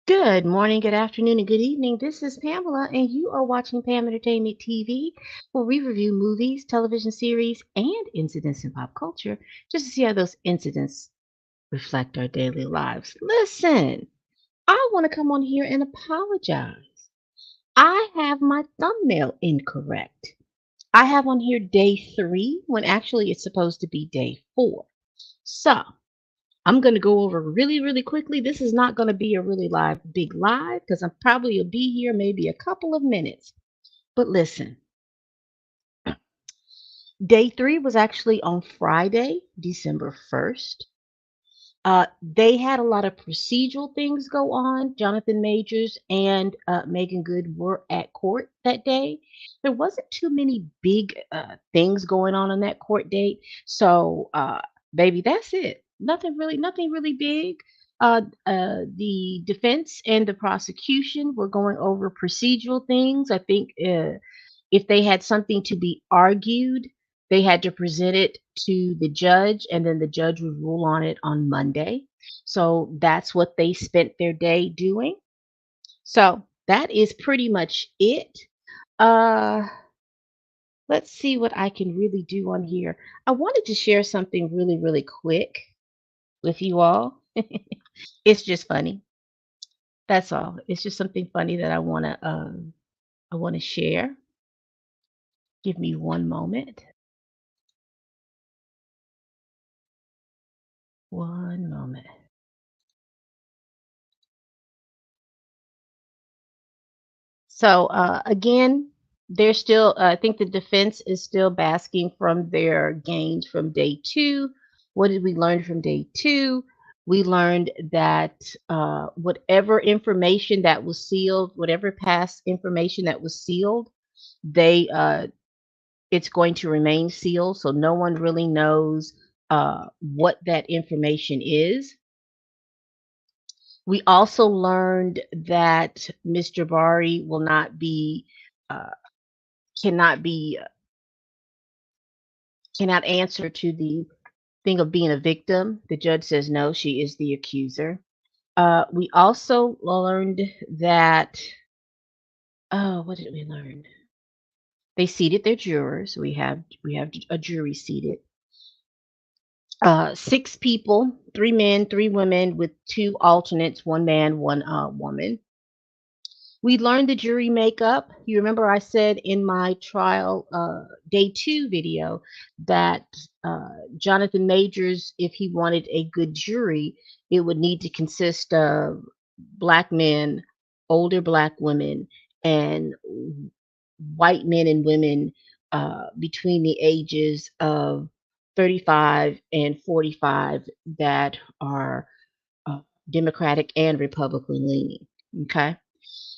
Good morning, good afternoon, and good evening. This is Pamela, and you are watching Pam Entertainment TV, where we review movies, television series, and incidents in pop culture just to see how those incidents reflect our daily lives. Listen, I want to come on here and apologize. I have my thumbnail incorrect. I have on here day 3 when actually it's supposed to be day 4. So, I'm going to go over really, really quickly. This is not going to be a really big live because I'm probably will be here maybe a couple of minutes. But listen, day 3 was actually on Friday, December 1st. They had a lot of procedural things go on. Jonathan Majors and Megan Good were at court that day. There wasn't too many big things going on that court date. So, baby, that's it. Nothing really big. The defense and the prosecution were going over procedural things. I think if they had something to be argued, they had to present it to the judge, and then the judge would rule on it on Monday. So that's what they spent their day doing. So that is pretty much it. Uh, let's see what I can really do on here. I wanted to share something really, really quick with you all. It's just funny. That's all. It's just something funny that I want to share. Give me one moment. One moment. So again, they're still. I think the defense is still basking from their gains from day 2. What did we learn from day 2? We learned that whatever information that was sealed, whatever past information that was sealed, they it's going to remain sealed. So no one really knows what that information is. We also learned that Mr. Bari will not be uh, cannot be cannot answer to the thing of being a victim. The judge says no, she is the accuser. We also learned that what did we learn? They seated their jurors. We have a jury seated. 6 people, 3 men, 3 women, with 2 alternates, 1 man, 1 woman. We learned the jury makeup. You remember I said in my trial day 2 video that Jonathan Majors, if he wanted a good jury, it would need to consist of black men, older black women, and white men and women between the ages of 35 and 45 that are uh, Democratic and Republican leaning. Okay.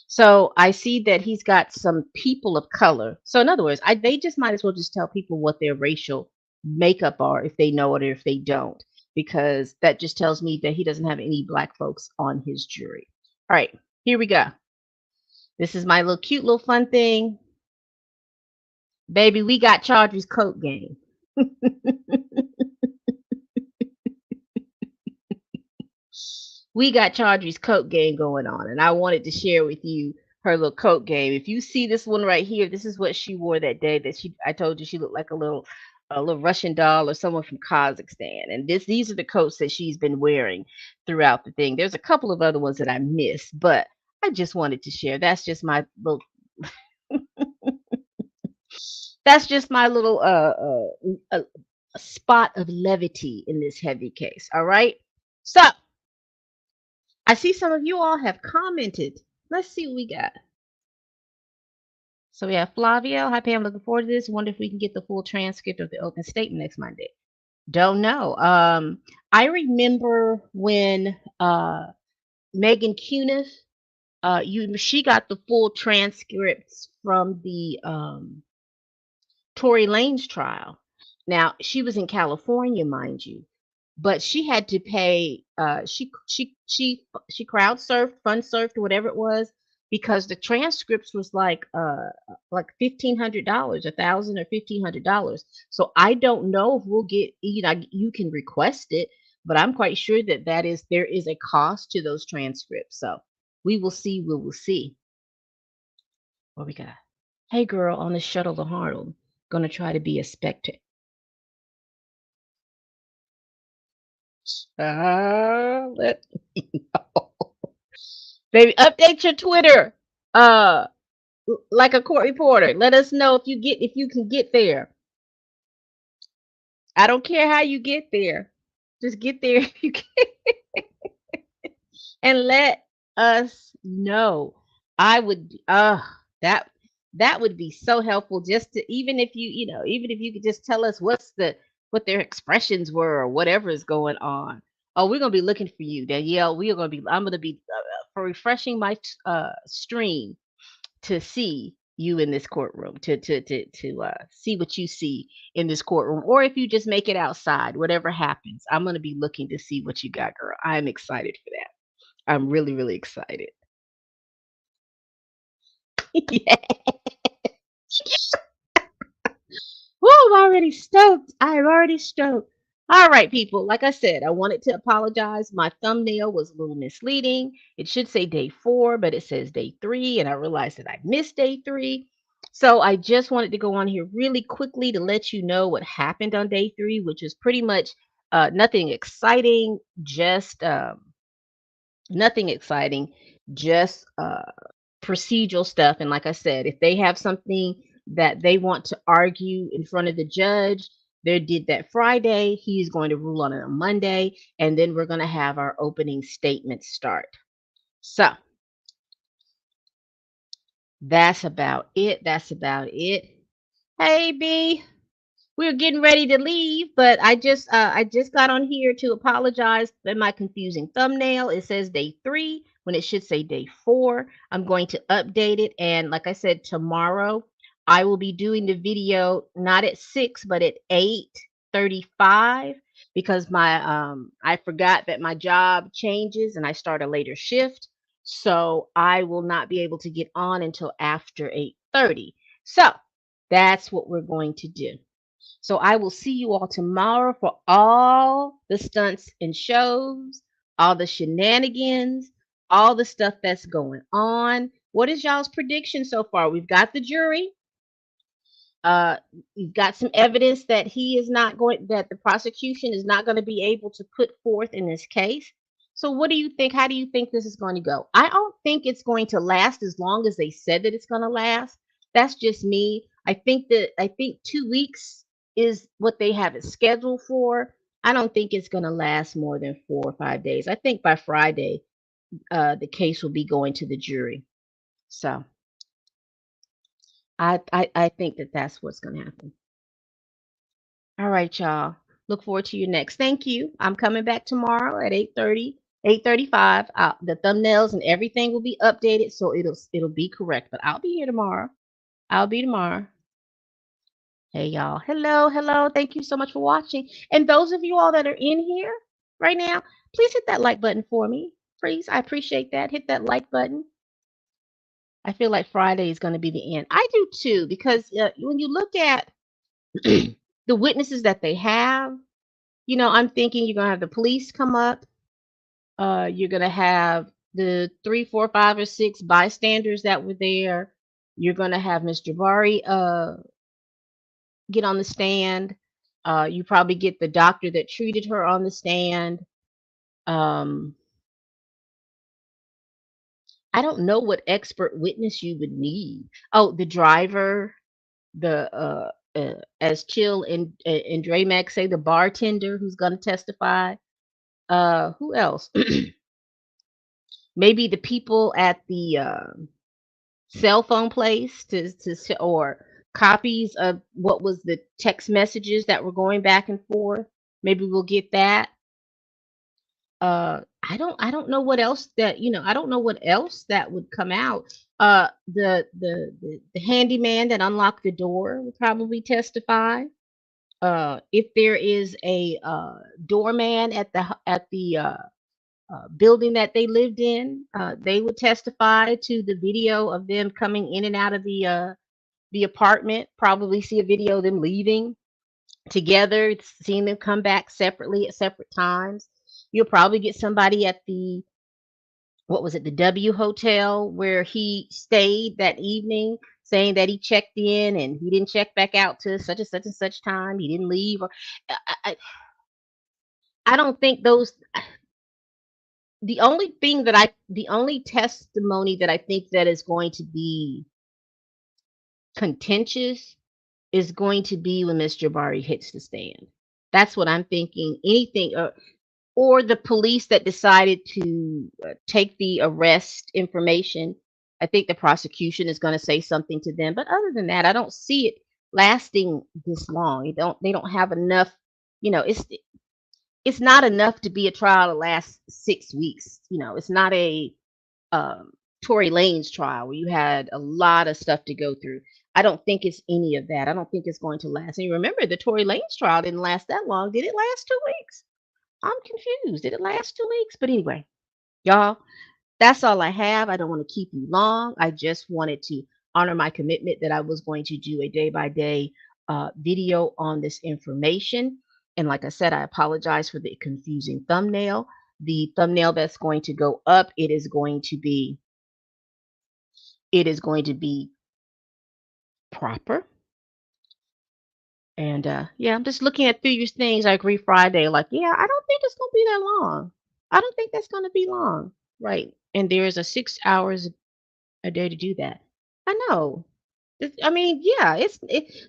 So I see that he's got some people of color. So in other words, they just might as well just tell people what their racial makeup are if they know it or if they don't, because that just tells me that he doesn't have any black folks on his jury. All right, here we go. This is my little cute little fun thing. Baby, we got Chargers coat game. We got Chargers coat game going on, and I wanted to share with you her little coat game. If you see this one right here, this is what she wore that day that I told you she looked like a little Russian doll or someone from Kazakhstan. And these are the coats that she's been wearing throughout the thing. There's a couple of other ones that I missed, but I just wanted to share. That's just my little spot of levity in this heavy case. All right. So I see some of you all have commented. Let's see what we got. So we have Flavio. Hi, Pam. Looking forward to this. Wonder if we can get the full transcript of the open statement next Monday. Don't know. I remember when Megan Cuniff, she got the full transcripts from the Tory Lane's trial. Now she was in California, mind you, but she had to pay. She crowd surfed, fund surfed, whatever it was, because the transcripts was like $1,500, 1,000 or $1,500. So I don't know if we'll get. You can request it, but I'm quite sure that there is a cost to those transcripts. So We will see. We will see. What we got? Hey, girl, on the shuttle to Harlem. Gonna try to be a spectator. Let me know. Baby, update your Twitter. Uh, like a court reporter. Let us know if you can get there. I don't care how you get there. Just get there if you can and let us know. I would that that would be so helpful just to even if even if you could just tell us what their expressions were or whatever is going on. Oh, we're gonna be looking for you, Danielle. We are gonna be. I'm gonna be for refreshing my stream to see you in this courtroom to see what you see in this courtroom, or if you just make it outside, whatever happens, I'm gonna be looking to see what you got, girl. I'm excited for that. I'm really, really excited. Yeah. Woo, I'm already stoked. I'm already stoked. All right, people. Like I said, I wanted to apologize. My thumbnail was a little misleading. It should say day 4, but it says day 3. And I realized that I missed day 3. So I just wanted to go on here really quickly to let you know what happened on day 3, which is pretty much nothing exciting, just nothing exciting, just procedural stuff. And like I said, if they have something that they want to argue in front of the judge, they did that Friday. He's going to rule on it on Monday. And then we're going to have our opening statement start. So that's about it. That's about it. Hey, B. We were getting ready to leave, but I just got on here to apologize for my confusing thumbnail. It says day 3 when it should say day 4. I'm going to update it, and like I said, tomorrow I will be doing the video not at 6 but at 8:35 because my I forgot that my job changes and I start a later shift. So I will not be able to get on until after 8:30. So that's what we're going to do. So I will see you all tomorrow for all the stunts and shows, all the shenanigans, all the stuff that's going on. What is y'all's prediction so far? We've got the jury. Uh, you've got some evidence that that the prosecution is not going to be able to put forth in this case. So, what do you think? How do you think this is going to go? I don't think it's going to last as long as they said that it's going to last. That's just me. I think 2 weeks is what they have it scheduled for. I don't think it's going to last more than 4 or 5 days. I think by Friday, the case will be going to the jury. So, I think that that's what's going to happen. All right, y'all. Look forward to you next. Thank you. I'm coming back tomorrow at 8:30, 8:35. The thumbnails and everything will be updated, so it'll be correct. But I'll be here tomorrow. I'll be tomorrow. Hey, y'all. Hello, hello. Thank you so much for watching. And those of you all that are in here right now, please hit that like button for me. Please, I appreciate that. Hit that like button. I feel like Friday is going to be the end. I do too, because when you look at the witnesses that they have, I'm thinking you're gonna have the police come up. You're gonna have the 3, 4, 5, or 6 bystanders that were there. You're gonna have Miss Jabari get on the stand. You probably get the doctor that treated her on the stand. Um, I don't know what expert witness you would need. Oh, the driver, the as Chill and Dre Max say, the bartender who's gonna testify. Who else? Maybe the people at the cell phone place or copies of what was the text messages that were going back and forth. Maybe we'll get that. I don't know what else I don't know what else that would come out. The handyman that unlocked the door would probably testify. If there is a doorman at the building that they lived in. They would testify to the video of them coming in and out of the apartment. Probably see a video of them leaving together, seeing them come back separately at separate times. You'll probably get somebody at the what was it, the W Hotel where he stayed that evening, saying that he checked in and he didn't check back out to such and such time. He didn't leave. Or I, I, I don't think those. The only testimony that I think that is going to be contentious is going to be when Miss Jabari hits the stand. That's what I'm thinking. Anything, or the police that decided to take the arrest information. I think the prosecution is going to say something to them. But other than that, I don't see it lasting this long. They don't have enough. You know, it's not enough to be a trial to last 6 weeks. You know, it's not a um, Tory Lane's trial where you had a lot of stuff to go through. I don't think it's any of that. I don't think it's going to last. And you remember, the Tory Lane's trial didn't last that long. Did it last 2 weeks? I'm confused. Did it last 2 weeks? But anyway, y'all, that's all I have. I don't want to keep you long. I just wanted to honor my commitment that I was going to do a day by day video on this information. And like I said, I apologize for the confusing thumbnail. The thumbnail that's going to go up, it is going to be proper. And yeah, I'm just looking at through your things like Re Friday, like, yeah, I don't think it's gonna be that long. I don't think that's gonna be long. Right. And there's a 6 hours a day to do that. I know. I mean, yeah,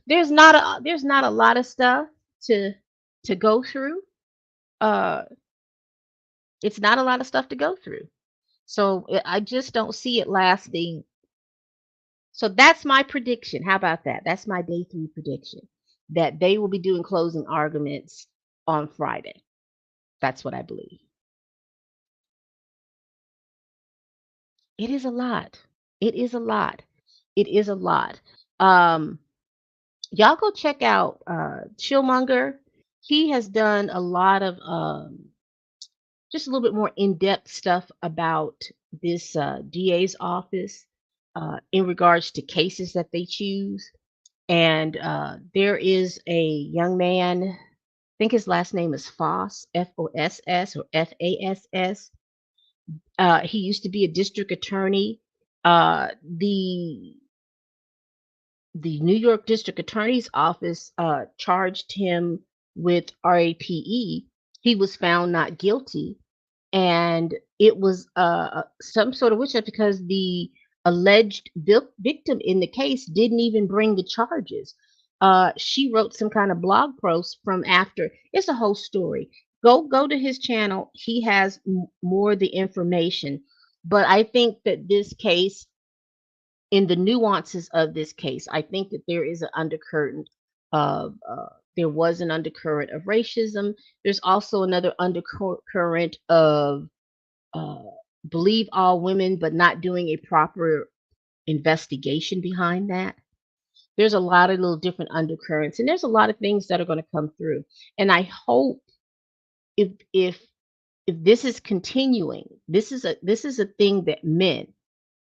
there's not a lot of stuff to go through. Uh it's not a lot of stuff to go through. So I just don't see it lasting. So that's my prediction. How about that? That's my day 3 prediction, that they will be doing closing arguments on Friday. That's what I believe. It is a lot. It is a lot. It is a lot. Um, y'all go check out Chillmonger. He has done a lot of just a little bit more in-depth stuff about this DA's office in regards to cases that they choose. And there is a young man, I think his last name is Foss, Foss or Fass. He used to be a district attorney. The New York District Attorney's Office charged him with RAPE. He was found not guilty, and it was some sort of witch hunt because the alleged victim in the case didn't even bring the charges. She wrote some kind of blog post from after. It's a whole story. Go to his channel. He has more of the information. But I think that this case, in the nuances of this case, I think that there is an undercurrent of there was an undercurrent of racism. There's also another undercurrent of uh, believe all women, but not doing a proper investigation behind that. There's a lot of little different undercurrents, and there's a lot of things that are going to come through. And I hope if if if this is continuing, this is a thing that men,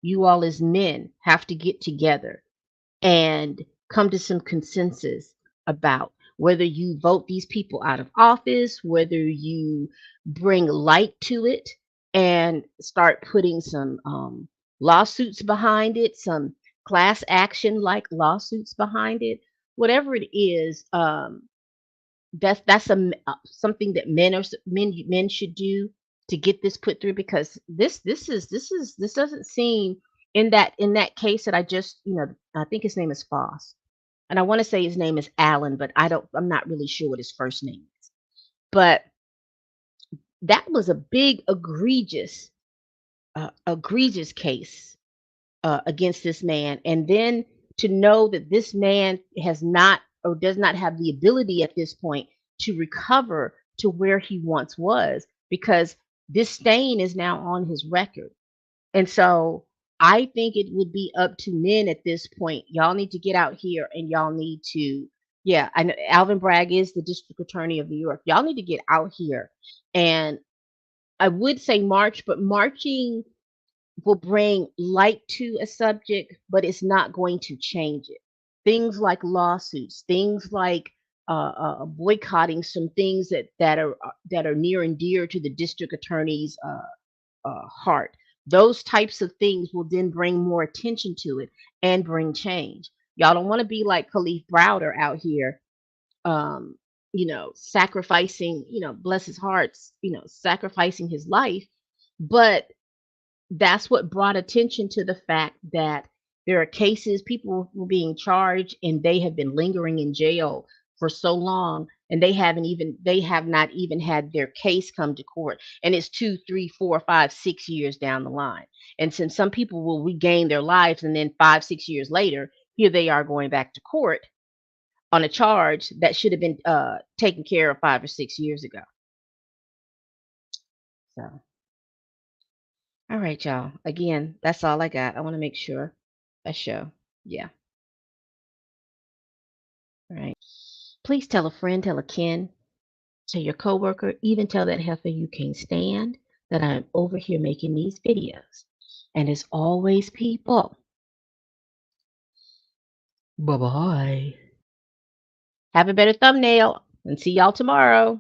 you all as men, have to get together and come to some consensus about whether you vote these people out of office, whether you bring light to it and start putting some lawsuits behind it, some class action like lawsuits behind it, whatever it is. Something that men should do to get this put through, because this doesn't seem, in that case that I just, I think his name is Foss, and I want to say his name is Allen, but I'm not really sure what his first name is. But that was a big egregious case against this man. And then to know that this man has not, or does not have the ability at this point to recover to where he once was, because this stain is now on his record. And so I think it would be up to men at this point. Y'all need to get out here and y'all need to, yeah, I know Alvin Bragg is the district attorney of New York. Y'all need to get out here, and I would say march, but marching will bring light to a subject, but it's not going to change it. Things like lawsuits, things like boycotting some things that are near and dear to the district attorney's heart. Those types of things will then bring more attention to it and bring change. Y'all don't want to be like Khalif Browder out here, um, sacrificing, bless his hearts, sacrificing his life. But that's what brought attention to the fact that there are cases, people were being charged and they have been lingering in jail for so long, and they have not even had their case come to court, and it's 2, 3, 4, 5, 6 years down the line. And since some people will regain their lives, and then 5, 6 years later, here they are going back to court on a charge that should have been taken care of 5 or 6 years ago. So, all right, y'all. Again, that's all I got. I want to make sure I show. Yeah. All right. Please tell a friend, tell a kin, tell your coworker, even tell that heifer you can't stand that I'm over here making these videos. And as always, people, bye bye. Have a better thumbnail and see y'all tomorrow.